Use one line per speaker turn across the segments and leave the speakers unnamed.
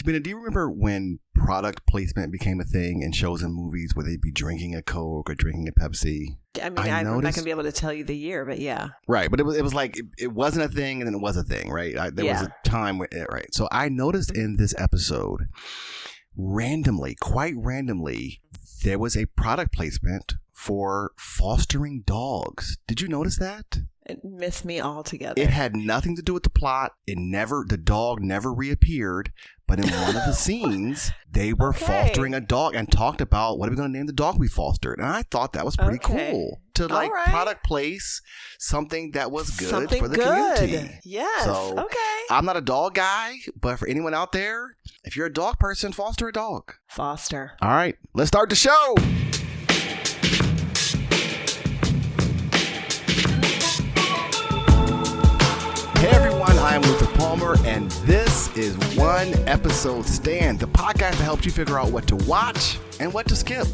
Jobina, do you remember when product placement became a thing in shows and movies where they'd be drinking a Coke or drinking a Pepsi?
I mean, I'm not going to be able to tell you the year, but yeah.
Right. But it was like, it wasn't a thing and then it was a thing, right? There was a time where, right. So I noticed in this episode, quite randomly, there was a product placement for fostering dogs. Did you notice that?
It missed me altogether.
It had nothing to do with the plot. The dog never reappeared. But in one of the scenes, they were fostering a dog and talked about, what are we going to name the dog we fostered? And I thought that was pretty cool to product place something that was good for the community.
Yes.
So, I'm not a dog guy, but for anyone out there, if you're a dog person, foster a dog.
Foster.
All right, let's start the show. Hey everyone, I am Luther Palmer, and this is One Episode Stand, the podcast that helps you figure out what to watch and what to skip.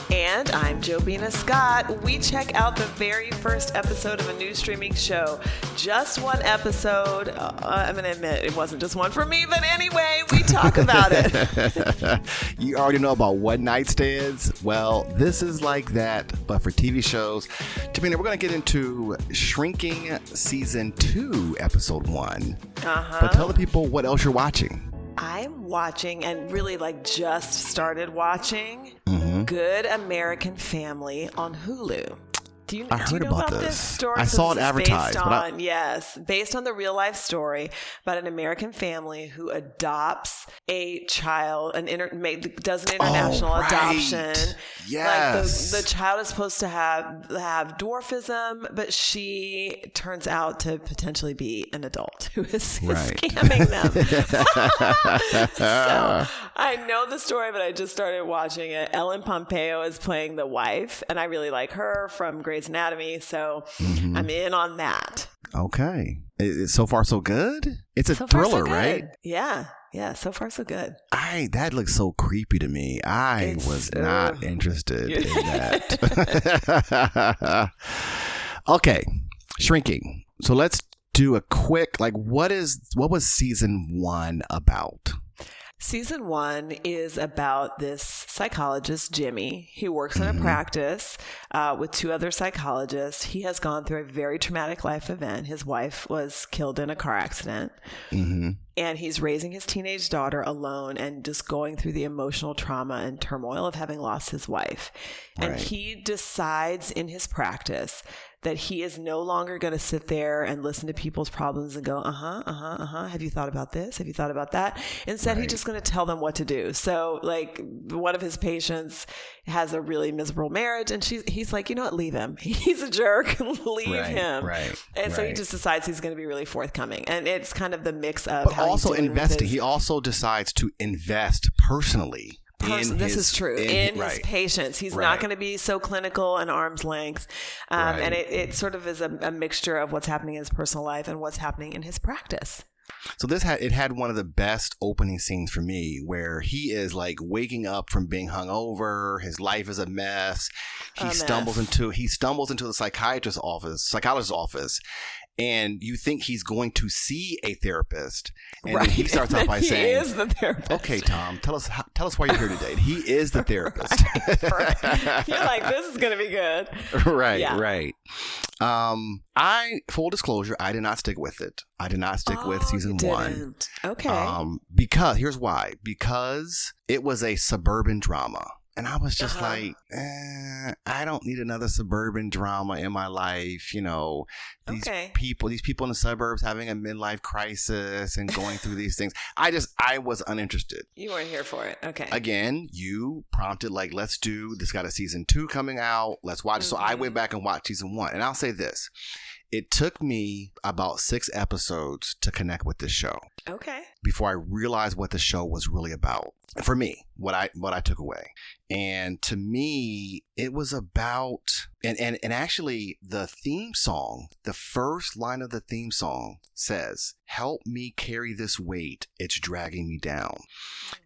And I'm Jobina Scott. We check out the very first episode of a new streaming show. Just one episode. I'm going to admit it wasn't just one for me, but anyway, we talk about it.
You already know about One Night Stands. Well, this is like that, but for TV shows. Jobina, we're going to get into Shrinking Season 2, Episode 1. But tell the people what else you're watching.
I'm watching and really just started watching Good American Family on Hulu. Do you know about this story?
I saw it advertised.
Based on the real life story about an American family who adopts a child, does an international adoption.
Yes.
The child is supposed to have dwarfism, but she turns out to potentially be an adult who is scamming them. So I know the story, but I just started watching it. Ellen Pompeo is playing the wife, and I really like her from Grey's Anatomy, so I'm in on that.
Okay. So far so good? It's a thriller, right?
Yeah, so far so good.
That looks so creepy to me. I was not interested in that. Okay, Shrinking. So let's do a quick, what was season 1 about?
Season 1 is about this psychologist, Jimmy. He works in a practice with 2 other psychologists. He has gone through a very traumatic life event. His wife was killed in a car accident. And he's raising his teenage daughter alone and just going through the emotional trauma and turmoil of having lost his wife. And he decides in his practice that he is no longer going to sit there and listen to people's problems and go, have you thought about this? Have you thought about that? Instead, he's just going to tell them what to do. So one of his patients has a really miserable marriage, and he's like, you know what, leave him. He's a jerk. Leave him. And so he just decides he's going to be really forthcoming. And it's kind of the mix of
but also investing. He also decides to invest personally.
This is true. In his patients. He's not going to be so clinical and arm's length. And it sort of is a mixture of what's happening in his personal life and what's happening in his practice.
So it had one of the best opening scenes for me, where he is waking up from being hungover. His life is a mess. He stumbles into the psychologist's office. And you think he's going to see a therapist, and then he starts off by saying,
"He is the therapist."
Okay, Tom, tell us why you're here today. He is the therapist.
You're like, this is going to be good.
Right. Full disclosure, I did not stick with it. I did not stick with season 1.
Okay.
Because here's why. Because it was a suburban drama. And I was just I don't need another suburban drama in my life. These people in the suburbs having a midlife crisis and going through these things. I was uninterested.
You weren't here for it. Okay.
Again, you prompted let's do this. Got a season 2 coming out. Let's watch it. So I went back and watched season 1. And I'll say this. It took me about 6 episodes to connect with this show.
Okay.
Before I realized what the show was really about. For me, what I took away. And to me, it was about And actually the theme song, the first line of the theme song says, "Help me carry this weight. It's dragging me down."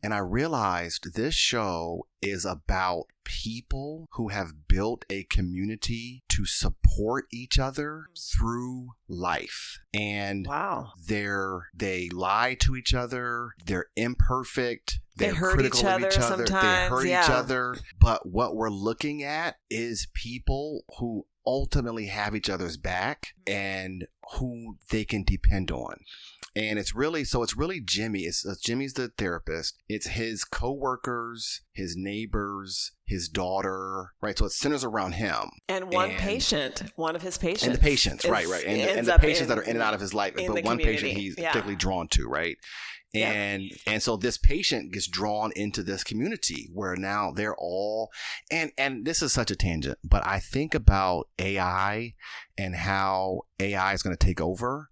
And I realized this show is about people who have built a community to support each other through life. And
wow.
they lie to each other. They're imperfect.
They hurt
critical
each
of
other
each other.
sometimes.
They hurt each other. But what we're looking at is people who ultimately have each other's back and who they can depend on. And it's really Jimmy. Jimmy's the therapist. It's his coworkers, his neighbors, his daughter, right? So it centers around him.
And one of his patients.
And the patients, right. And the patients that are in and out of his life. But one patient he's particularly drawn to, right? And so this patient gets drawn into this community where now they're all, and this is such a tangent, but I think about AI and how AI is going to take over.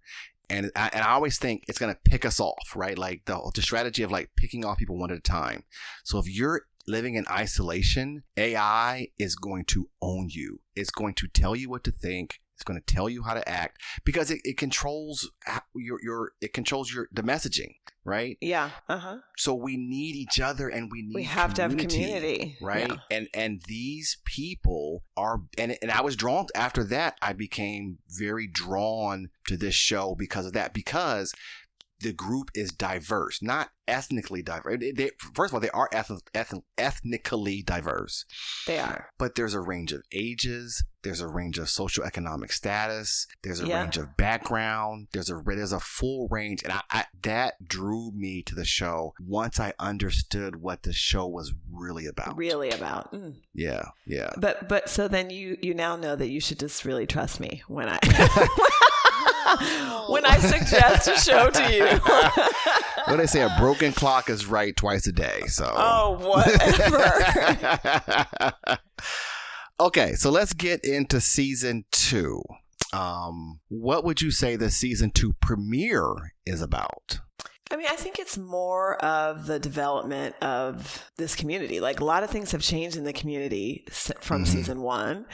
And I always think it's going to pick us off, right? Like the strategy of like picking off people one at a time. So if you're living in isolation, AI is going to own you. It's going to tell you what to think. It's going to tell you how to act because it controls the messaging, right?
Yeah.
So we need each other and we
have to have community,
right? Yeah. And these people are, and I was drawn after that. I became very drawn to this show because of that, because the group is diverse, not ethnically diverse. First of all, they are ethnically diverse.
They are.
But there's a range of ages. There's a range of socioeconomic status. There's a range of background. There's a full range. And I that drew me to the show once I understood what the show was really about.
Mm.
Yeah.
But so then you now know that you should just really trust me when I when I suggest a show to you.
What they say, a broken clock is right twice a day. So
whatever.
Okay, so let's get into season 2. What would you say the season 2 premiere is about?
I mean, I think it's more of the development of this community. Like a lot of things have changed in the community from season 1.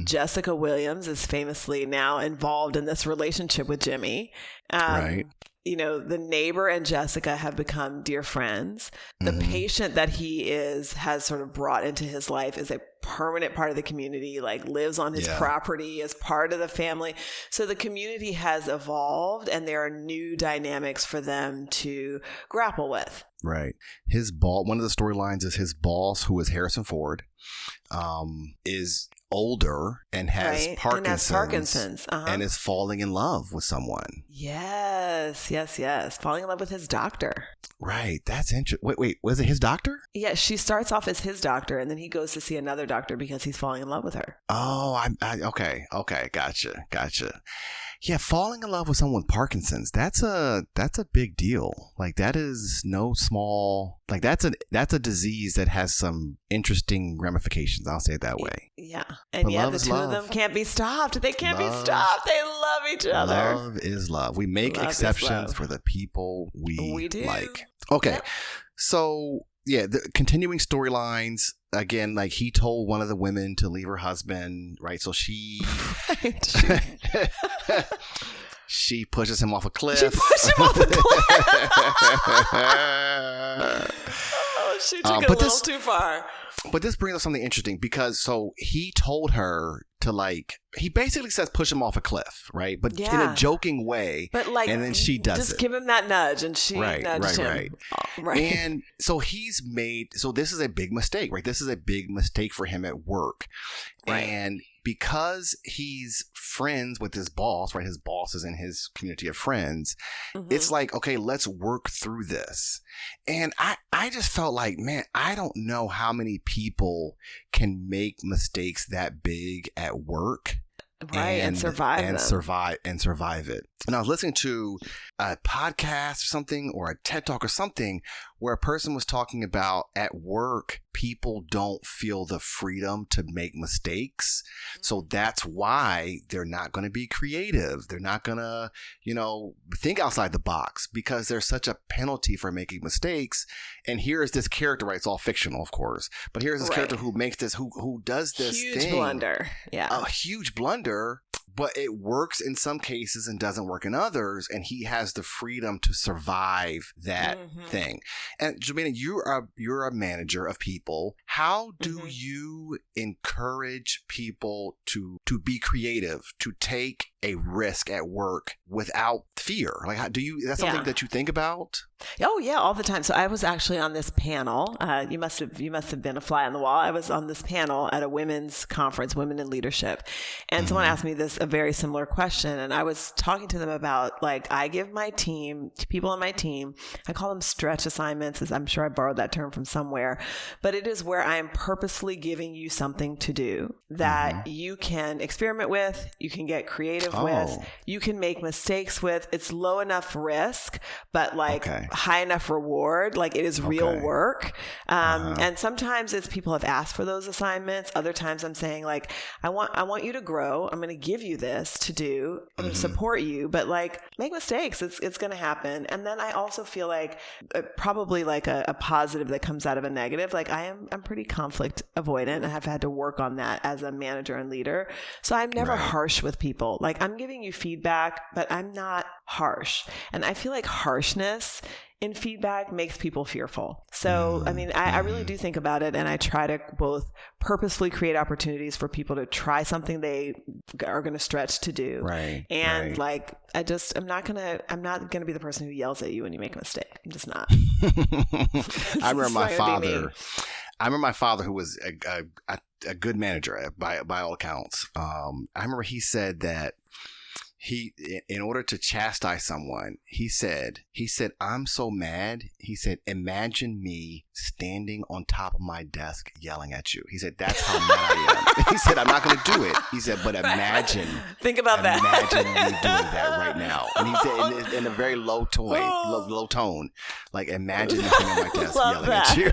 Jessica Williams is famously now involved in this relationship with Jimmy.
Right.
You know, the neighbor and Jessica have become dear friends. The patient that he has sort of brought into his life is a permanent part of the community, like lives on his property as part of the family. So the community has evolved and there are new dynamics for them to grapple with.
Right. One of the storylines is his boss, who is Harrison Ford, is older and has Parkinson's, and is falling in love with someone.
Yes. Falling in love with his doctor.
Right. That's interesting. Wait, was it his doctor?
Yeah, she starts off as his doctor and then he goes to see another doctor because he's falling in love with her.
Oh, okay. Gotcha. Yeah, falling in love with someone with Parkinson's, that's a big deal. Like that is no small, like that's a disease that has some interesting ramifications. I'll say it that way.
Yeah. And yet the two of them can't be stopped. They can't be stopped. They love each other.
Love is love. We make exceptions for the people we
do.
Like. Okay.
Yep.
So the continuing storylines, again, like he told one of the women to leave her husband, right? So she she pushes him off a cliff.
She pushed him off a cliff. She took it a little too far.
But this brings up something interesting because so he told her to he basically says push him off a cliff, right? But in a joking way.
But and then she does just give him that nudge and she nudged him. Right.
And so this is a big mistake, right? This is a big mistake for him at work. Right. And because he's friends with his boss, right? His boss is in his community of friends. It's like, okay, let's work through this. And I just felt like, man, I don't know how many people can make mistakes that big at work
Right, and survive them.
survive it. And I was listening to a podcast or something, or a TED Talk or something, where a person was talking about at work, people don't feel the freedom to make mistakes. So that's why they're not going to be creative. They're not going to, think outside the box, because there's such a penalty for making mistakes. And here is this character, right? It's all fictional, of course, but here's this character who makes this, who does this
huge blunder. Yeah.
A huge blunder, but it works in some cases and doesn't work in others. And he has the freedom to survive that thing. And Jobina, you're a manager of people. How do you encourage people to be creative, to take a risk at work without fear? Like, how do you? That's something that you think about?
Oh yeah, all the time. So I was actually on this panel. You must have been a fly on the wall. I was on this panel at a women's conference, Women in Leadership, and someone asked me a very similar question, and I was talking to them about, like, I give my team, people on my team, I call them stretch assignments, as I'm sure I borrowed that term from somewhere, but it is where I am purposely giving you something to do that you can experiment with, you can get creative with, you can make mistakes with. It's low enough risk, but high enough reward. Like, it is real work. And sometimes it's people have asked for those assignments. Other times I'm saying, like, I want you to grow. I'm going to give you this to do. I'm going to support you, but like, make mistakes. It's going to happen. And then I also feel like probably like a positive that comes out of a negative. Like, I'm pretty conflict avoidant, and I've had to work on that as a manager and leader. So I'm never harsh with people. Like, I'm giving you feedback, but I'm not harsh. And I feel like harshness in feedback makes people fearful. So, I mean, I really do think about it, and I try to both purposefully create opportunities for people to try something they are going to stretch to do. Right. And like, I'm not going to be the person who yells at you when you make a mistake. I'm just not.
I remember my father, who was a good manager by all accounts. I remember he said that in order to chastise someone, he said, I'm so mad. He said, imagine me standing on top of my desk yelling at you. He said, that's how mad I am. He said, I'm not going to do it. He said, but imagine.
Think about that.
Imagine me doing that right now. And he said in a very low tone, like, imagine me standing on my desk yelling at you.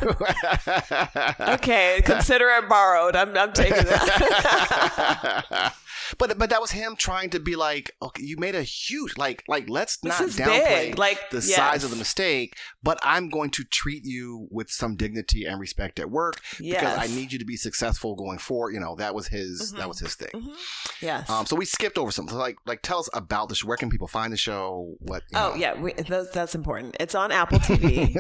Okay, consider it borrowed. I'm taking that.
But that was him trying to be like, okay, you made a huge, like let's not downplay the size of the mistake, but I'm going to treat you with some dignity and respect at work because I need you to be successful going forward. That was his thing.
Yes.
So we skipped over something. So like tell us about the show. Where can people find the show?
That's important. It's on Apple TV.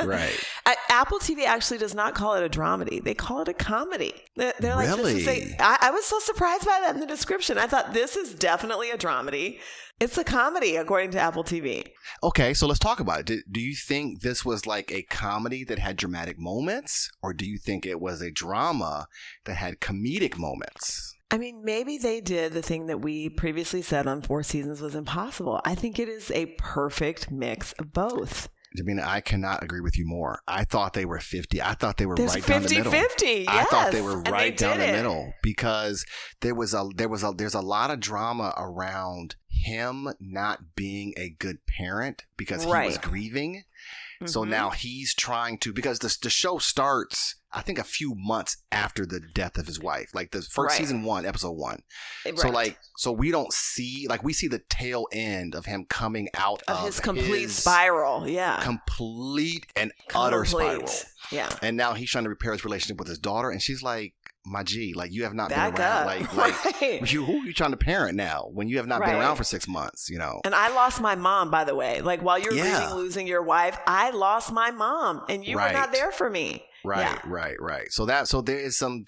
Right.
Apple TV actually does not call it a dramedy. They call it a comedy. They're like,
really?
I was so surprised by that in the description. I thought, this is definitely a dramedy. It's a comedy, according to Apple TV.
Okay, so let's talk about it. Do you think this was like a comedy that had dramatic moments, or do you think it was a drama that had comedic moments?
I mean, maybe they did the thing that we previously said on 4 Seasons was impossible. I think it is a perfect mix of both.
Jobina, I cannot agree with you more. I thought they were 50. I thought they were right
50,
down the middle.
50-50, yes.
I thought they were right down the middle because there's a lot of drama around him not being a good parent because he was grieving. So now he's trying to, because the show starts, I think, a few months after the death of his wife, like the first season 1, episode 1. So we don't see, we see the tail end of him coming out of
his complete spiral. Yeah.
Complete and utter spiral.
Yeah.
And now he's trying to repair his relationship with his daughter. And she's like, my G, you have not been around. Who are you trying to parent now when you have not been around for 6 months,
And I lost my mom, by the way. Like, while you're grieving losing your wife, I lost my mom, and you were not there for me.
Right. So there is some,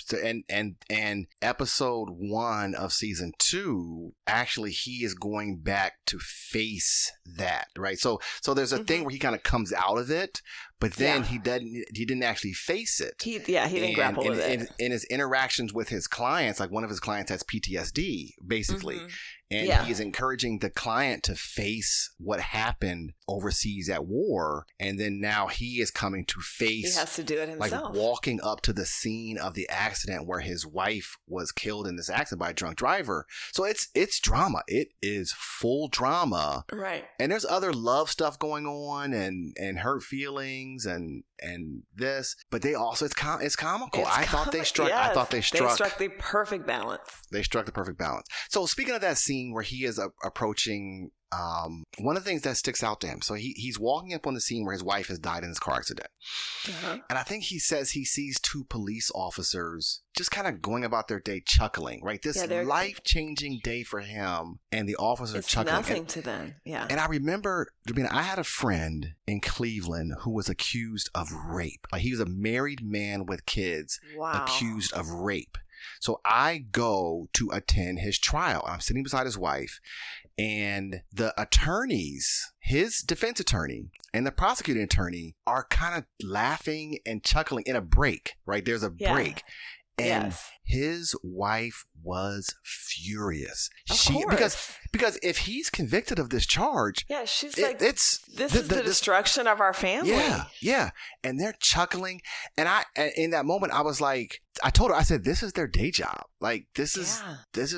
and episode 1 of season 2, actually, he is going back to face that, right? So there's a thing where he kind of comes out of it, but then he didn't actually face it. He
didn't grapple with it.
In his interactions with his clients, like one of his clients has PTSD, basically. And he is encouraging the client to face what happened overseas at war. And then now he is coming to face.
He has to do it himself.
Like walking up to the scene of the accident where his wife was killed in this accident by a drunk driver. So it's drama. It is full drama.
Right.
And there's other love stuff going on and hurt feelings and this, but they also it's comical. I thought they struck
the perfect balance.
They struck the perfect balance. So speaking of that scene where he is approaching, one of the things that sticks out to him. So he's walking up on the scene where his wife has died in this car accident. And I think he says he sees two police officers just kind of going about their day chuckling, right? This life-changing day for him, and the officers chuckling.
It's nothing to them, yeah.
And I remember, Jobina, I had a friend in Cleveland who was accused of rape. Like, he was a married man with kids accused of rape. So I go to attend his trial. I'm sitting beside his wife, and the attorneys, his defense attorney and the prosecuting attorney, are kind of laughing and chuckling in a break, right? There's a break. And his wife was furious.
Of course.
Because if he's convicted of this charge,
she's like, this is the destruction of our family.
Yeah. And they're chuckling. And in that moment, I was like, I told her, I said, this is their day job. Like, this is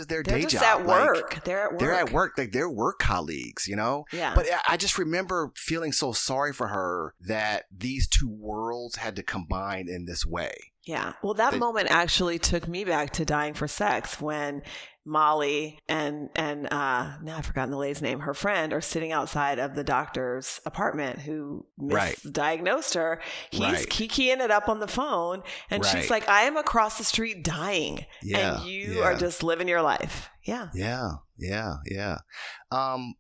their day job.
They're at work.
Like,
they're at work.
They're at work. Like, they're work colleagues, you know?
Yeah.
But I just remember feeling so sorry for her that these two worlds had to combine in this way.
Yeah. Well, that moment actually took me back to Dying for Sex, when Molly and now I've forgotten the lady's name, her friend, are sitting outside of the doctor's apartment who misdiagnosed her. He's keying it up on the phone, and she's like, I am across the street dying, and you are just living your life. Yeah.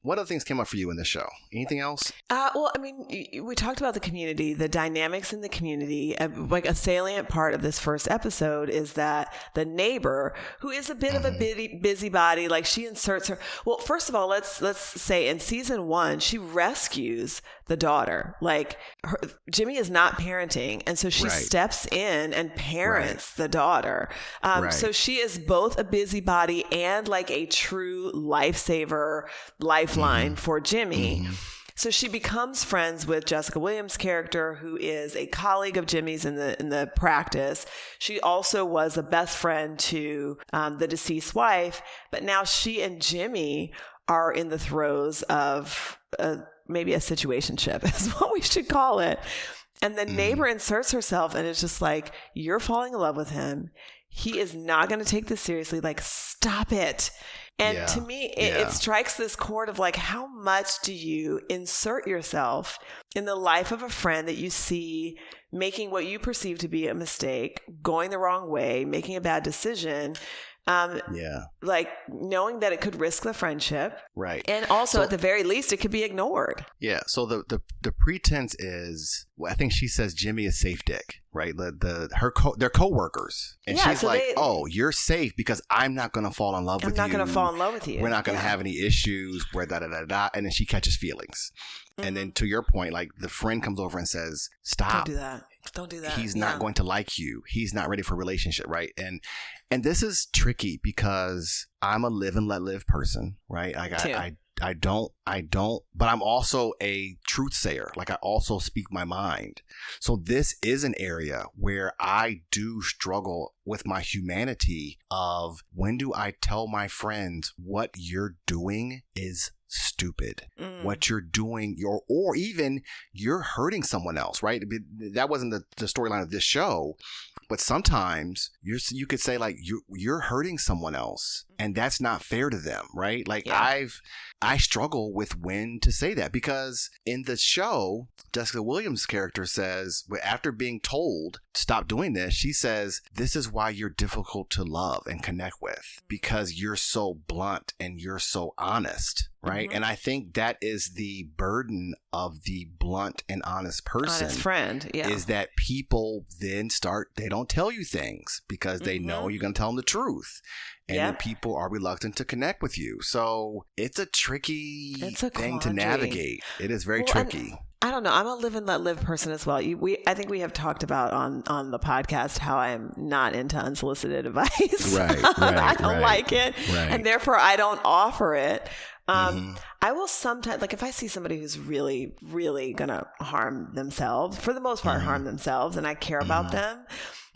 What other things came up for you in this show? Anything else?
Well, I mean, we talked about the community, the dynamics in the community. Like, a salient part of this first episode is that the neighbor, who is a bit of a busybody, like, she inserts her. Well, first of all, let's say in season 1, she rescues the daughter. Like, Jimmy is not parenting, and so she steps in and parents the daughter. So she is both a busybody and like a true lifesaver, lifeline for Jimmy. So she becomes friends with Jessica Williams' character, who is a colleague of Jimmy's in the practice. She also was a best friend to the deceased wife, but now she and Jimmy are in the throes of maybe a situationship is what we should call it. And the neighbor inserts herself and is just like, you're falling in love with him. He is not going to take this seriously. Like, stop it. And to me, it strikes this chord of like, how much do you insert yourself in the life of a friend that you see making what you perceive to be a mistake, going the wrong way, making a bad decision? Like, knowing that it could risk the friendship. Right. And also, at the very least, it could be ignored.
Yeah. So the pretense is, well, I think she says Jimmy is safe dick, right? They're coworkers. And she's like, oh, you're safe because I'm not going to fall in love with you.
I'm not going to fall in love with you.
We're not going to have any issues where da-da-da-da. And then she catches feelings. And then to your point, like, the friend comes over and says, stop.
Don't do that.
He's not going to like you. He's not ready for a relationship, right? And this is tricky because I'm a live and let live person, right? Like, I don't, but I'm also a truth sayer. Like, I also speak my mind. So this is an area where I do struggle with my humanity of, when do I tell my friends what you're doing is stupid, what you're doing, or even you're hurting someone else, right? That wasn't the storyline of this show, but sometimes you could say, like, you're hurting someone else, and that's not fair to them, right? Like, I struggle with when to say that, because in the show, Jessica Williams' character says, after being told stop doing this, she says, this is why you're difficult to love and connect with, because you're so blunt and you're so honest. Right. And I think that is the burden of the blunt and honest person.
Honest friend. Yeah.
Is that people then they don't tell you things because they know you're going to tell them the truth. And then people are reluctant to connect with you. So it's a tricky thing to navigate. It is very tricky.
I don't know. I'm a live and let live person as well. I think we have talked about on the podcast how I'm not into unsolicited advice.
Right.
I don't like it.
Right.
And therefore I don't offer it. I will sometimes, like if I see somebody who's really, really going to harm themselves, for the most part, harm themselves, and I care about them,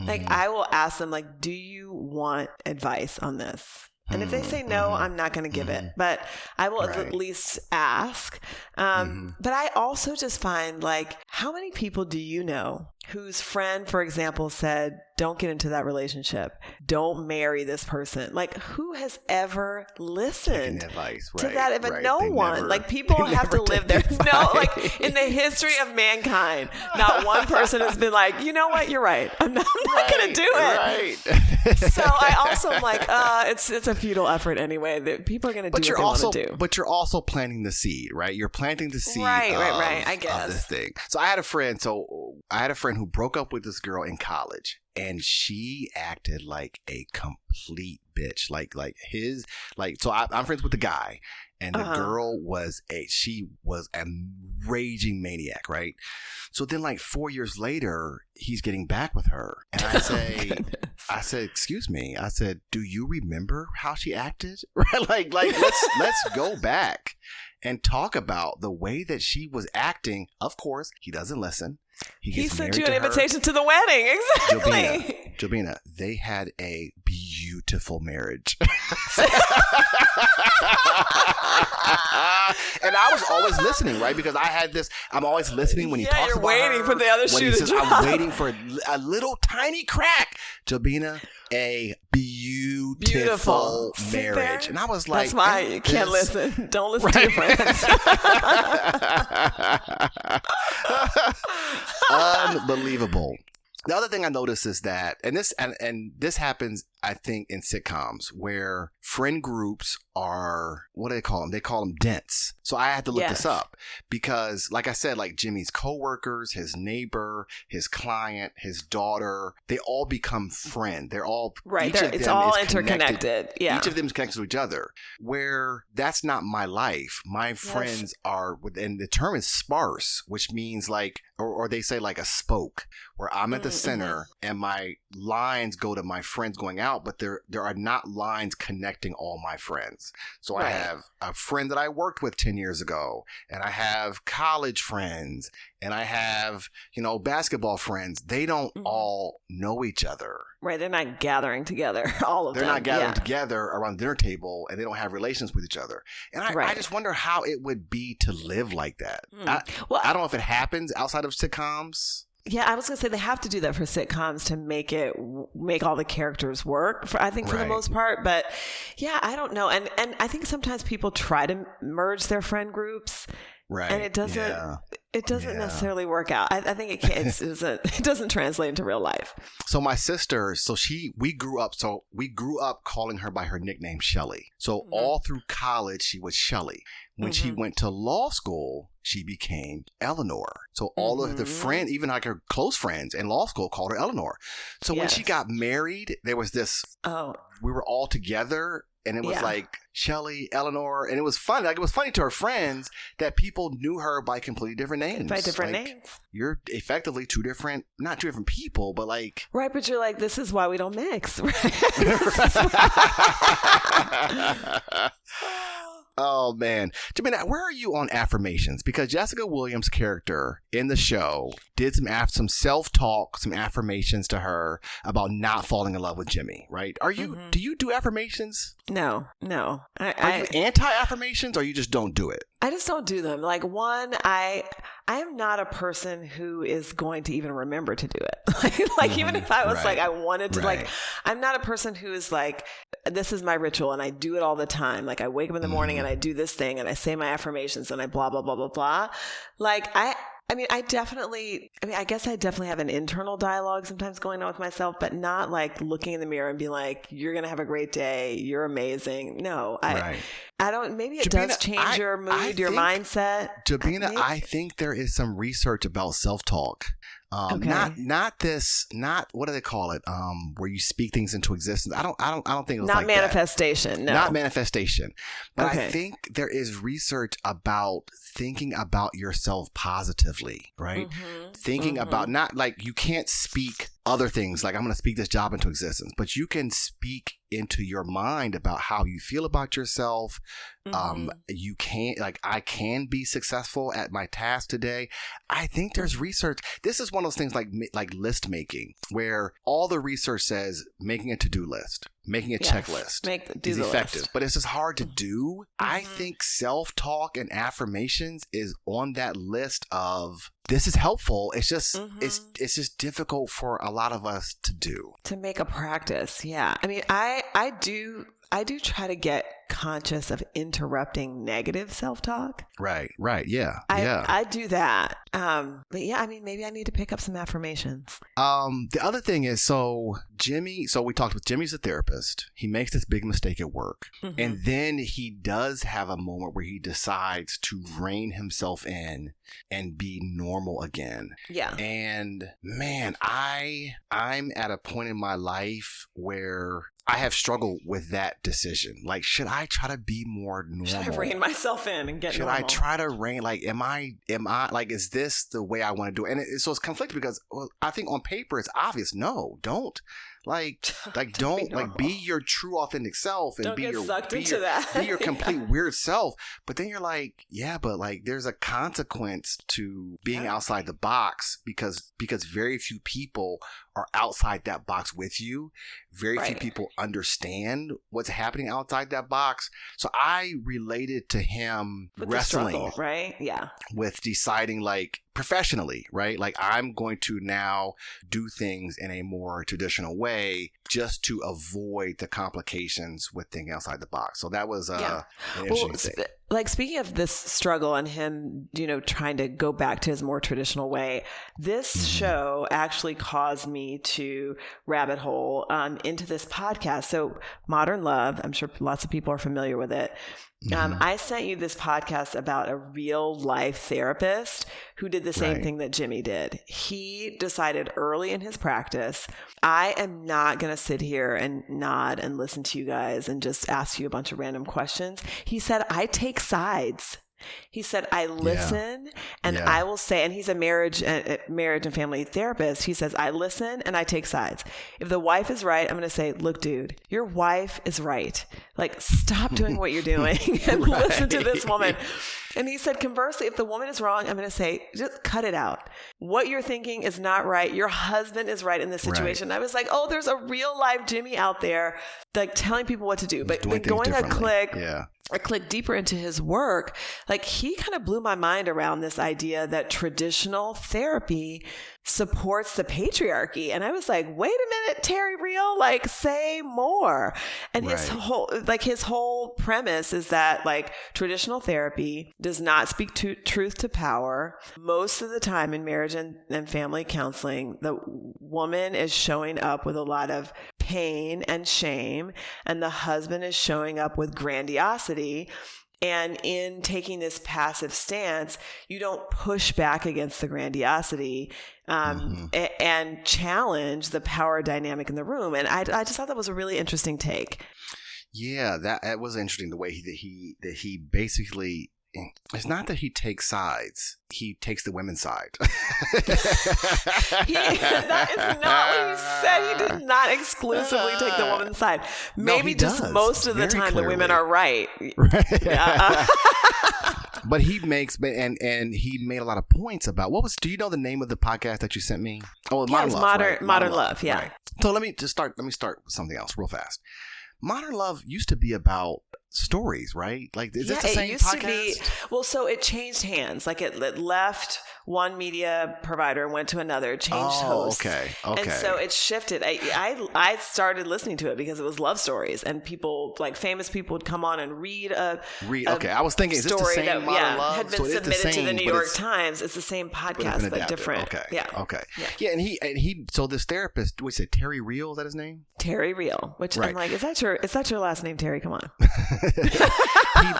like I will ask them, like, do you want advice on this? And if they say no, I'm not going to give it, but I will at least ask. But I also just find, like, how many people do you know whose friend, for example, said, don't get into that relationship. Don't marry this person. Like, who has ever listened
advice,
to that? But no one.
Never,
like, people have to live their... No, like, in the history of mankind, not one person has been like, you know what? You're right. I'm not going to do it.
Right.
So I also am like, it's a futile effort anyway. That people are going to do what they want to do.
But you're also planting the seed, right? You're planting the seed
right. I guess.
of this thing. So I had a friend who broke up with this girl in college, and she acted like a complete bitch. So I'm friends with the guy, and the girl was a raging maniac, right? So then, like 4 years later, he's getting back with her, and I said, excuse me. I said, do you remember how she acted? Right? Let's go back and talk about the way that she was acting. Of course, he doesn't listen.
He sent you an invitation to the wedding. Exactly.
Jobina, they had a beautiful marriage. And I was always listening, right? Because I had this, I'm always listening when he talks about her.
You're waiting for the other shoe to drop.
I'm waiting for a little tiny crack. Jobina, a beautiful marriage. And I was like,
that's why you can't listen. Don't listen to your friends.
Unbelievable. The other thing I noticed is that, and this happens, I think, in sitcoms where friend groups are, what do they call them? They call them dense. So I had to look this up because, like I said, like Jimmy's coworkers, his neighbor, his client, his daughter, they all become friends. They're all
It's all interconnected. Yeah,
each of them is connected to each other. Where that's not my life. My friends are, and the term is sparse, which means like, or they say like a spoke, where I'm at the center and my lines go to my friends going out, but there are not lines connecting all my friends. So I have a friend that I worked with 10 years ago, and I have college friends, and I have, basketball friends. They don't all know each other.
Right. They're not gathering together, all of them.
They're not gathering together around the dinner table, and they don't have relations with each other. And I just wonder how it would be to live like that. I don't know if it happens outside of sitcoms.
Yeah, I was going to say they have to do that for sitcoms to make all the characters work, for the most part. But yeah, I don't know. And I think sometimes people try to merge their friend groups. Right. And it doesn't necessarily work out. I think it doesn't translate into real life.
So my sister, we grew up calling her by her nickname Shelly. So all through college, she was Shelly. When she went to law school, she became Eleanor. So all of the friends, even like her close friends in law school, called her Eleanor. So when she got married, there was this, we were all together. And it was like Shelly, Eleanor, and it was funny. Like, it was funny to her friends that people knew her by completely different names.
By different names.
You're effectively not two different people, but like...
Right, but you're like, this is why we don't mix.
Oh, man. Jobina, where are you on affirmations? Because Jessica Williams' character in the show did some self-talk, some affirmations to her about not falling in love with Jimmy, right? Do you do affirmations?
No.
Are you anti-affirmations, or you just don't do it?
I just don't do them. Like, one, I am not a person who is going to even remember to do it. Like even if I was like, I wanted to, like, I'm not a person who is like, this is my ritual and I do it all the time. Like, I wake up in the morning and I do this thing and I say my affirmations and I blah, blah, blah, blah, blah. Like, I guess I definitely have an internal dialogue sometimes going on with myself, but not like looking in the mirror and being like, you're going to have a great day. You're amazing. No, I don't, maybe it does change your mood, your mindset.
Jobina, I think there is some research about self-talk. Not what do they call it? Where you speak things into existence. I don't think it was
not
like
manifestation.
That.
No,
not manifestation. But
okay.
I think there is research about thinking about yourself positively, right? Thinking about not like you can't speak other things like I'm going to speak this job into existence, but you can speak into your mind about how you feel about yourself. You can't I can be successful at my task today. I think there's research. This is one of those things like list making, where all the research says making a to-do list, making a checklist is effective, but it's just hard to do. I think self-talk and affirmations is on that list of this is helpful. It's just it's just difficult for a lot of us to do.
To make a practice. Yeah. I mean, I do try to get conscious of interrupting negative self-talk.
Right. Yeah.
I do that. But yeah, I mean, maybe I need to pick up some affirmations.
The other thing is, we talked with Jimmy's a therapist. He makes this big mistake at work. And then he does have a moment where he decides to rein himself in and be normal again.
Yeah.
And man, I'm at a point in my life where I have struggled with that decision. Like, should I try to be more normal?
Should I rein myself in and get normal?
Should I try to rein, like, am I, like, is this the way I want to do it? And so it's conflicted because, well, I think on paper it's obvious. No, don't. Don't be your true authentic self and be your complete weird self. But then you're like, yeah, but like there's a consequence to being outside the box because very few people are outside that box with you. Very few people understand what's happening outside that box. So I related to him
with
wrestling,
the struggle, right? Yeah.
With deciding like professionally, right? Like I'm going to now do things in a more traditional way just to avoid the complications with thinking outside the box. So that was an interesting thing.
Like speaking of this struggle and him, trying to go back to his more traditional way, this show actually caused me to rabbit hole into this podcast. So Modern Love, I'm sure lots of people are familiar with it. I sent you this podcast about a real life therapist who did the same thing that Jimmy did. He decided early in his practice, I am not going to sit here and nod and listen to you guys and just ask you a bunch of random questions. He said, I take sides. He said, I listen and I will say, and he's a marriage and family therapist. He says, I listen and I take sides. If the wife is right, I'm going to say, look, dude, your wife is right. Like, stop doing what you're doing and listen to this woman. And he said, conversely, if the woman is wrong, I'm going to say, just cut it out. What you're thinking is not right. Your husband is right in this situation. I was like, oh, there's a real life Jimmy out there, like telling people what to do. But going a click deeper into his work, like he kind of blew my mind around this idea that traditional therapy supports the patriarchy. And I was like, wait a minute, Terry Real, like say more. And his whole premise is that like traditional therapy does not speak truth to power. Most of the time in marriage and family counseling, the woman is showing up with a lot of pain and shame, and the husband is showing up with grandiosity. And in taking this passive stance, you don't push back against the grandiosity and challenge the power dynamic in the room. And I just thought that was a really interesting take.
Yeah, that was interesting. The way that he basically, it's not that he takes sides. He takes the women's side.
That is not what he said. He did not exclusively take the woman's side. Maybe just most of the time clearly. The women are right. Yeah.
But he makes, and he made a lot of points about, do you know the name of the podcast that you sent me? Oh,
Modern Love. Yeah.
Right. So let me start with something else real fast. Modern Love used to be about stories, right? Like, is this the same podcast?
To be, well, so it changed hands. Like it left one media provider and went to another, changed hosts.
Okay.
And so it shifted. I started listening to it because it was love stories, and people, like famous people, would come on and read a
I was thinking, is this the same Modern Love?
Had been submitted to the New York Times. It's the same podcast, but different.
Okay. Yeah, and he. So this therapist, what's it? Terry Real, is that his name?
Terry Real. Which I'm like, is that your last name, Terry? Come on.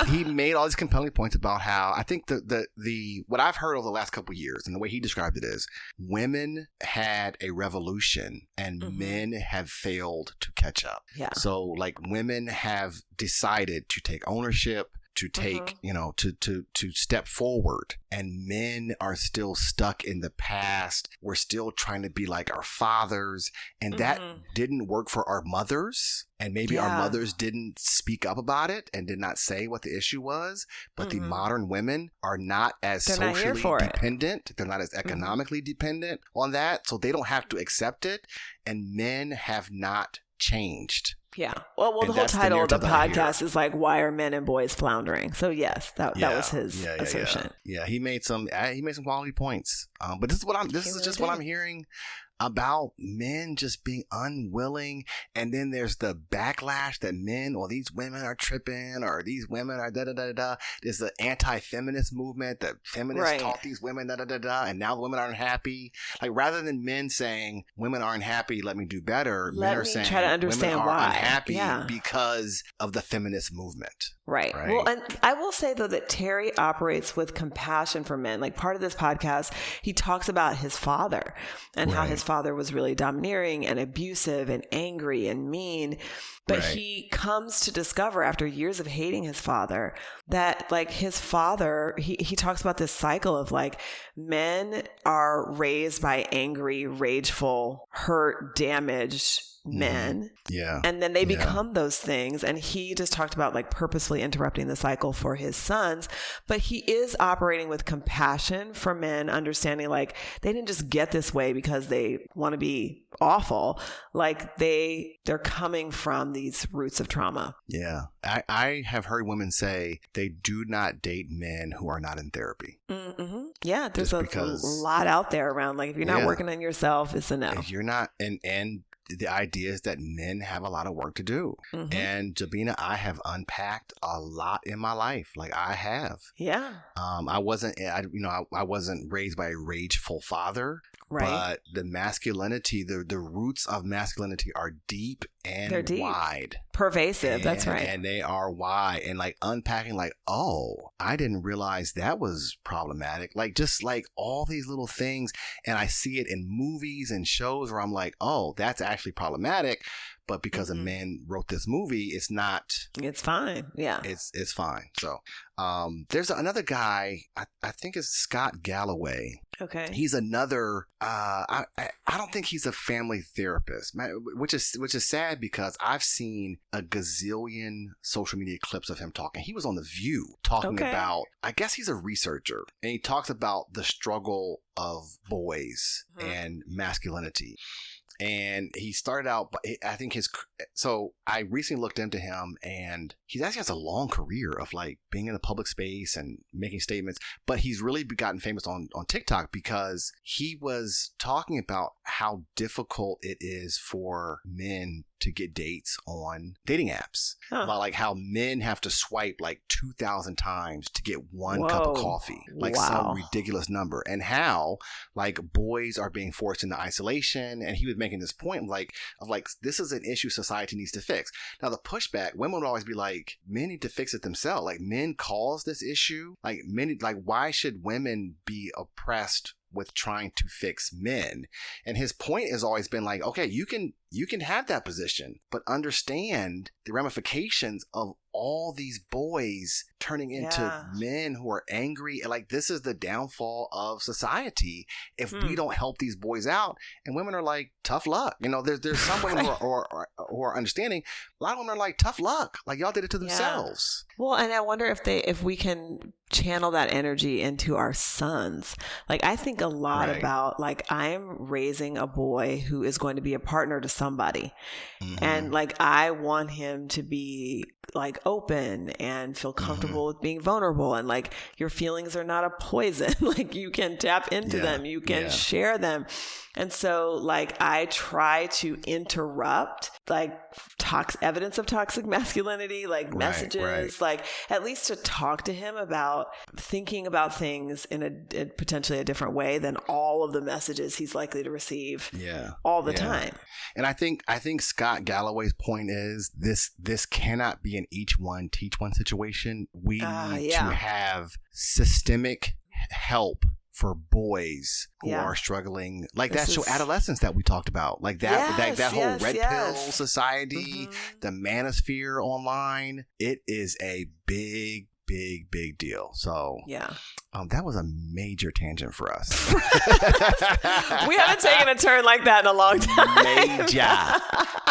he made all these compelling points about how I think the what I've heard over the last couple of years and the way he described it is women had a revolution and men have failed to catch up.
Yeah.
So like women have decided to take ownership, to take, to step forward, and men are still stuck in the past. We're still trying to be like our fathers, and that didn't work for our mothers. And maybe our mothers didn't speak up about it and did not say what the issue was. But the modern women are not as socially dependent. They're not as economically dependent on that. So they don't have to accept it. And men have not changed.
Yeah. Well, the whole title of the podcast is like, why are men and boys floundering? So yes, that was his assertion.
Yeah. He made some quality points. But this is just what I'm hearing about men just being unwilling. And then there's the backlash that men or these women are tripping or these women are da-da-da-da-da. There's the anti-feminist movement that feminists taught these women da-da-da-da, and now the women aren't happy. Like rather than men saying women aren't happy, let me do better, men are saying
try to understand
women are
why.
unhappy because of the feminist movement.
Right. Well, and I will say though that Terry operates with compassion for men. Like part of this podcast, he talks about his father and how his father was really domineering and abusive and angry and mean. But he comes to discover after years of hating his father that like his father, he talks about this cycle of like men are raised by angry, rageful, hurt, damaged men.
Yeah.
And then they become those things. And he just talked about like purposefully interrupting the cycle for his sons. But he is operating with compassion for men, understanding like they didn't just get this way because they want to be awful. Like they're coming from these roots of trauma.
Yeah. I have heard women say they do not date men who are not in therapy.
Mm-hmm. Yeah. There's a lot out there around like if you're not working on yourself, it's a no.
If you're not, and the idea is that men have a lot of work to do. And Jobina, I have unpacked a lot in my life. Like I have.
Yeah.
I wasn't raised by a rageful father. Right. But the masculinity, the roots of masculinity are deep and wide.
Pervasive. That's right.
And they are wide. And like unpacking like, oh, I didn't realize that was problematic. Like just like all these little things. And I see it in movies and shows where I'm like, oh, that's actually problematic. But because a man wrote this movie, it's not. It's
fine. Yeah.
It's fine. So there's another guy, I think it's Scott Galloway.
Okay.
He's another, I don't think he's a family therapist, which is sad because I've seen a gazillion social media clips of him talking. He was on The View talking about, I guess he's a researcher, and he talks about the struggle of boys and masculinity. And he started out, I think so I recently looked into him, and he actually has a long career of like being in a public space and making statements, but he's really gotten famous on TikTok because he was talking about how difficult it is for men to get dates on dating apps. About like how men have to swipe like 2,000 times to get one cup of coffee, like some ridiculous number, and how like boys are being forced into isolation. And he was making this point of like this is an issue society needs to fix. Now the pushback, women would always be like, men need to fix it themselves. Like men cause this issue. Like men, like why should women be oppressed with trying to fix men? And his point has always been like, okay, you can have that position, but understand the ramifications of all these boys turning into men who are angry. And like, this is the downfall of society if we don't help these boys out. And women are like, tough luck. You know, there's some women who are understanding. A lot of women are like, tough luck. Like y'all did it to themselves.
Well, and I wonder if we can channel that energy into our sons. Like I think a lot about like I'm raising a boy who is going to be a partner to somebody. And like I want him to be like open and feel comfortable with being vulnerable, and like your feelings are not a poison. Like you can tap into them, you can share them. And so like I try to interrupt like evidence of toxic masculinity, like messages, like at least to talk to him about thinking about things in a potentially a different way than all of the messages he's likely to receive all the time.
And I think Scott Galloway's point is this cannot be an each one teach one situation. We need to have systemic help for boys who are struggling, like that show Adolescence that we talked about, like that whole red pill society, the manosphere online. It is a big deal. So that was a major tangent for us.
We haven't taken a turn like that in a long time.
Major.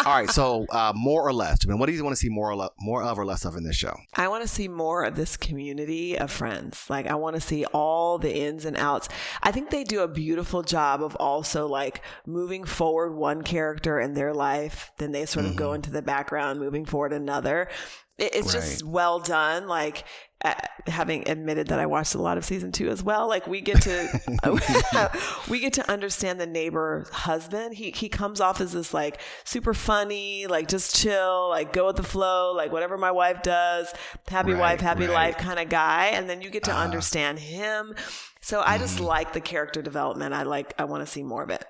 All right, so more or less, I mean, what do you want to see more of or less of in this show?
I want to see more of this community of friends. Like, I want to see all the ins and outs. I think they do a beautiful job of also like moving forward one character in their life, then they sort of go into the background, moving forward another. It's just well done. Like, having admitted that I watched a lot of season 2 as well, like we get to understand the neighbor husband. He comes off as this like super funny, like just chill, like go with the flow, like whatever my wife does, happy wife, happy life kind of guy. And then you get to understand him. So I just like the character development. I want to see more of it.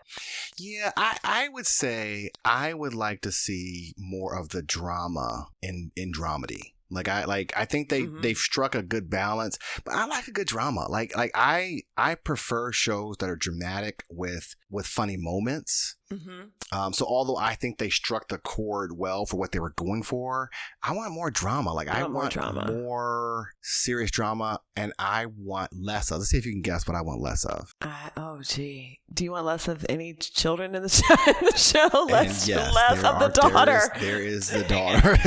Yeah, I would say I would like to see more of the drama in dramedy. I think they've struck a good balance, but I like a good drama. Like I prefer shows that are dramatic with funny moments. So although I think they struck the chord well for what they were going for, I want more drama. Like I want more serious drama, and I want less of. Let's see if you can guess what I want less of.
Do you want less of any children in the show? Less of the daughter.
There is the daughter.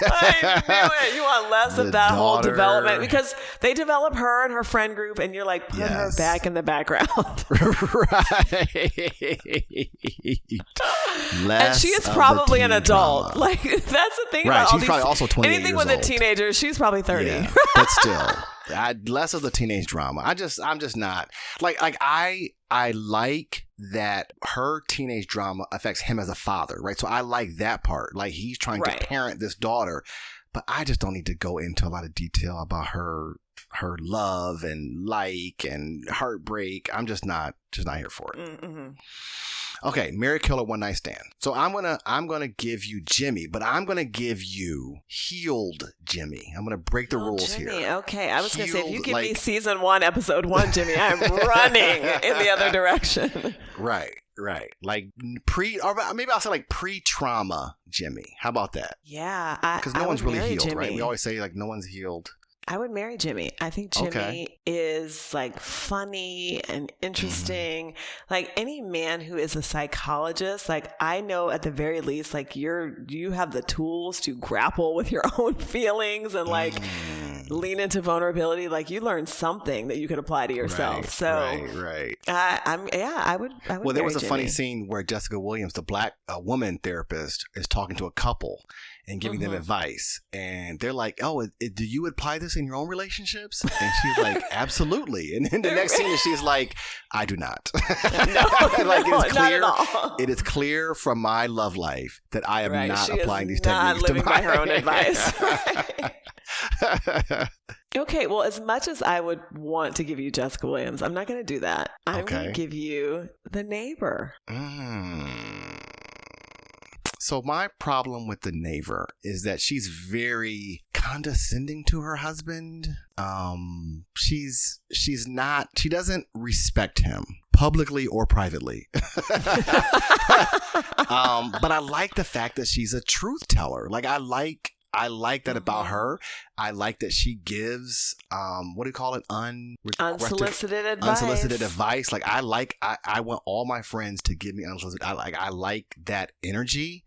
I knew it. You want less of that whole development, because they develop her and her friend group, and you're like, put her back in the background.
And
she is probably an adult. Drama. Like, that's the thing about all
she's probably also 28
anything
years
with a teenager. She's probably 30.
Yeah, but still, less of the teenage drama. I'm just not like I like that her teenage drama affects him as a father, right? So I like that part. Like, he's trying to parent this daughter, but I just don't need to go into a lot of detail about her love and and heartbreak. I'm just not here for it. Okay, marry, kill, or one night stand. So I'm gonna give you Jimmy, but I'm gonna give you healed Jimmy. I'm gonna break the rules
Jimmy,
here.
Okay, I was gonna say, if you give me season 1, episode 1, Jimmy, I'm running in the other direction.
Right. Like or maybe I'll say like pre-trauma Jimmy. How about that?
Yeah,
because no one's really healed,
Jimmy.
right? We always say like no one's healed.
I would marry Jimmy. I think Jimmy is like funny and interesting. Like, any man who is a psychologist, like, I know at the very least, like, you have the tools to grapple with your own feelings and like lean into vulnerability. Like, you learn something that you could apply to yourself.
Right.
I would.
Well, there was a
Jimmy.
funny scene where Jessica Williams, the black woman therapist, is talking to a couple and giving them advice, and they're like, "Oh, do you apply this in your own relationships?" And she's like, "Absolutely." And then the next scene, she's like, "I do not." Like, it is clear.
Not at all.
It is clear from my love life that I am not applying these techniques
living
to my
by her own advice. Okay, well, as much as I would want to give you Jessica Williams, I'm not going to do that. I'm going to give you The Neighbor.
So my problem with The Neighbor is that she's very condescending to her husband. She doesn't respect him publicly or privately. But I like the fact that she's a truth teller. Like, I like that about her. I like that she gives, what do you call it?
Unsolicited advice.
Unsolicited advice. Like, I want all my friends to give me unsolicited. I like that energy.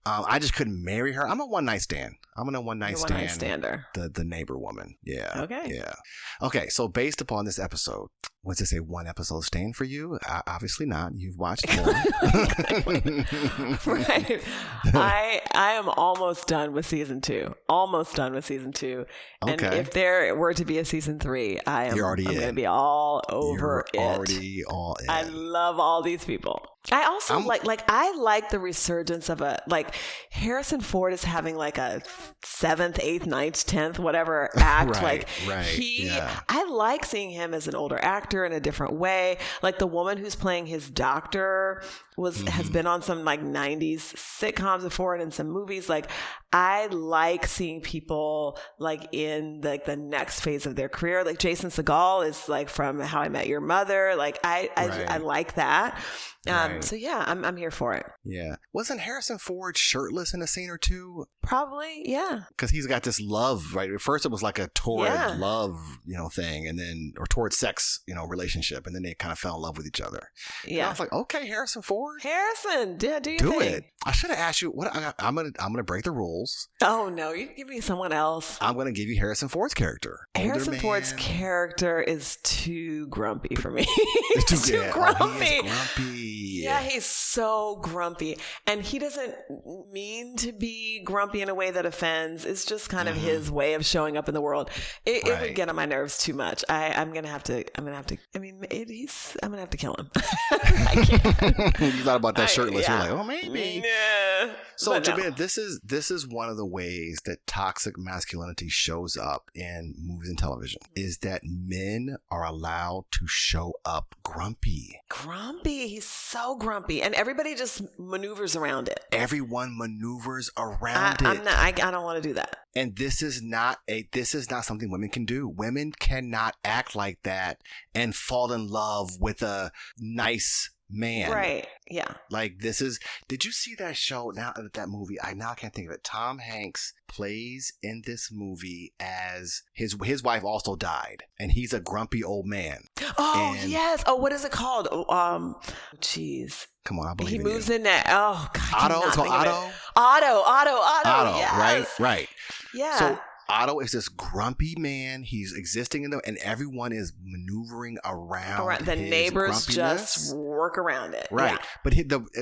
I just couldn't marry her. I'm a one night stand. I'm a one night
stander.
The neighbor woman. Yeah.
Okay.
Yeah. Okay. So based upon this episode, was this a one episode stand for you? Obviously not. You've watched more.
Right. I am almost done with season 2. And if there were to be a season 3, I'm going to be all over it.
Already all in.
I love all these people. I also I like the resurgence of Harrison Ford is having like a 7th, 8th, 9th, 10th, whatever act. I like seeing him as an older actor in a different way. Like the woman who's playing his doctor has been on some like 90s sitcoms before and in some movies. Like I like seeing people like in like the next phase of their career. Like Jason Segel is like from How I Met Your Mother. Like I like that. So yeah, I'm here for it.
Yeah. Wasn't Harrison Ford shirtless in a scene or two?
Probably, yeah.
Because he's got this love, right? At first it was like a toward love, thing, and then, or toward sex, relationship, and then they kind of fell in love with each other. Yeah. And I was like, okay, Harrison Ford.
Harrison, do your thing.
It. I should have asked you what I'm gonna break the rules.
Oh no, you can give me someone else.
I'm gonna give you Harrison Ford's character.
Harrison Ford's character is too grumpy for me. It's too grumpy.
Oh, he is grumpy.
Yeah, he's so grumpy. And he doesn't mean to be grumpy in a way that offends. It's just kind of his way of showing up in the world. It would get on my nerves too much. I'm gonna have to kill him. I can't.
You thought about that shirtless. You're like, oh, maybe.
Yeah.
So, Jobina, this is one of the ways that toxic masculinity shows up in movies and television, is that men are allowed to show up grumpy.
Grumpy. He's so grumpy. And everybody just maneuvers around it.
Everyone maneuvers around it.
I don't want to do that.
And this is not something women can do. Women cannot act like that and fall in love with a nice man.
Right. Yeah.
Like did you see that show that movie? I can't think of it. Tom Hanks plays in this movie as his wife also died, and he's a grumpy old man.
Oh, yes. Oh, what is it called? Jeez.
Come on, I believe
he moves in that. Oh, God.
Otto? It's called Otto?
Otto. Yes.
Right.
Yeah.
So Otto is this grumpy man. He's existing and everyone is maneuvering around
the neighbors just work around it.
Right.
Yeah.
But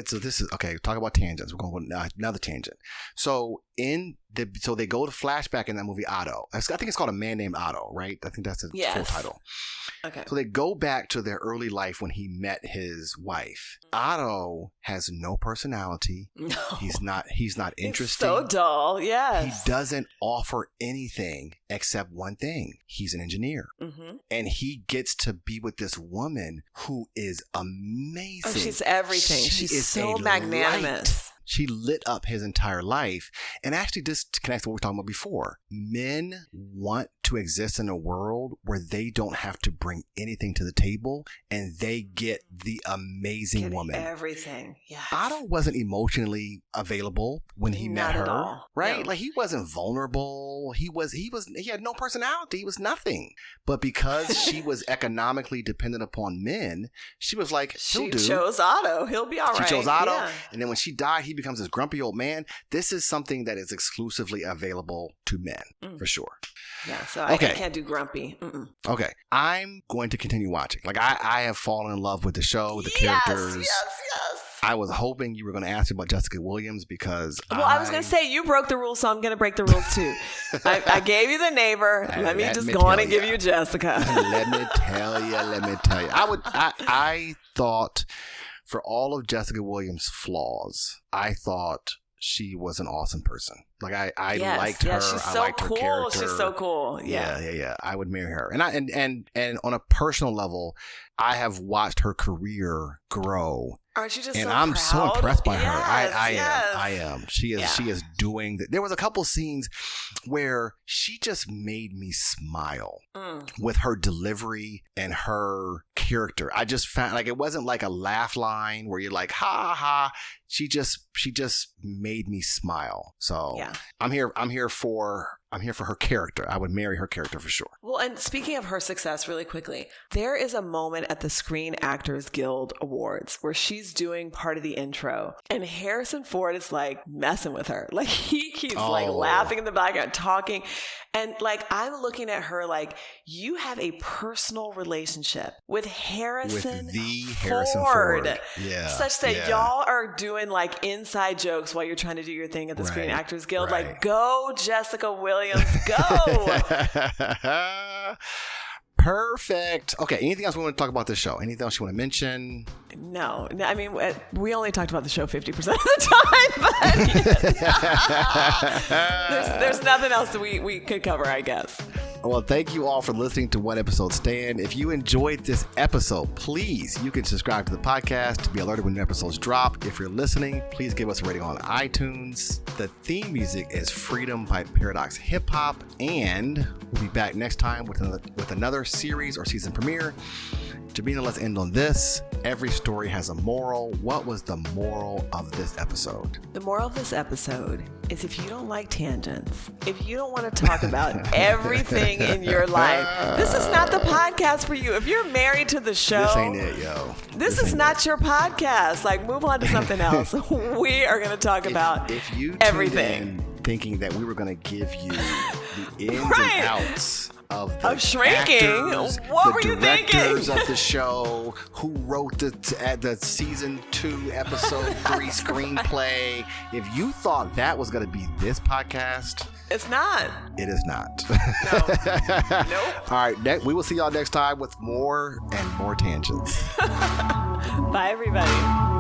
so this is, okay, talk about tangents. We're going to go another tangent. So they go to flashback in that movie Otto. I think it's called A Man Named Otto, right? I think that's the full title.
Okay.
So they go back to their early life when he met his wife. Otto has no personality.
No.
He's not interesting.
He's so dull. Yes.
He doesn't offer anything except one thing. He's an engineer. Mm-hmm. And he gets to be with this woman who is amazing.
Oh, she's everything. She's so magnanimous.
She lit up his entire life. And actually, this connects to what we were talking about before. Men want to exist in a world where they don't have to bring anything to the table, and they get the amazing woman.
Everything. Yeah.
Otto wasn't emotionally available when he met her.
Not at all.
Right?
No.
Like, he wasn't vulnerable. He had no personality. He was nothing. But because she was economically dependent upon men, she was like,
she chose Otto. He'll be all right.
She chose Otto. Yeah. And then when she died, he becomes this grumpy old man. This is something that is exclusively available to men, for sure.
Yeah, so I can't do grumpy. Mm-mm.
Okay, I'm going to continue watching. Like, I have fallen in love with the show, the characters.
Yes.
I was hoping you were going to ask about Jessica Williams because
I was going to say, you broke the rules, so I'm going to break the rules too. I gave you the neighbor. Let me just go on and give you Jessica.
Let me tell you. I thought, for all of Jessica Williams' flaws, I thought she was an awesome person. Like, I liked her.
She's
I
so
liked her character.
She's so cool.
Yeah. I would marry her. And on a personal level, I have watched her career grow.
Aren't you just
and
so
I'm
proud?
so impressed by her.
Yes.
I am. She is doing that. There was a couple scenes where she just made me smile with her delivery and her character. I just found, like, it wasn't like a laugh line where you're like, ha ha. She just made me smile. So I'm here for her character. I would marry her character for sure.
Well, and speaking of her success, really quickly, there is a moment at the Screen Actors Guild Awards where she's doing part of the intro, and Harrison Ford is like messing with her. Like, he keeps like laughing in the background, talking. And like, I'm looking at her like, you have a personal relationship with Harrison Ford.
Yeah.
Such that y'all are doing like inside jokes while you're trying to do your thing at the Screen Actors Guild. Like, go Jessica Williams, go.
Perfect. Okay, anything else we want to talk about this show? Anything else you want to mention?
No. I mean, we only talked about the show 50% of the time, but there's nothing else that we could cover, I guess.
Well, thank you all for listening to One Episode Stand. If you enjoyed this episode, please, you can subscribe to the podcast to be alerted when new episodes drop. If you're listening, please give us a rating on iTunes. The theme music is Freedom by Paradox Hip Hop, and we'll be back next time with another series or season premiere. Jobina, let's end on this. Every story has a moral. What was the moral of this episode?
The moral of this episode is if you don't like tangents, if you don't want to talk about everything in your life, this is not the podcast for you. If you're married to the show,
this ain't it, yo.
This is not your podcast. Like, move on to something else. We are going to talk about everything.
Thinking that we were going to give you the ins and outs of
shrinking.
Actors,
what were you thinking?
The directors of the show, who wrote the season 2 episode 3 screenplay. If you thought that was going to be this podcast,
it's not.
It is not.
No. Nope.
All right, we will see y'all next time with more and more tangents.
Bye, everybody.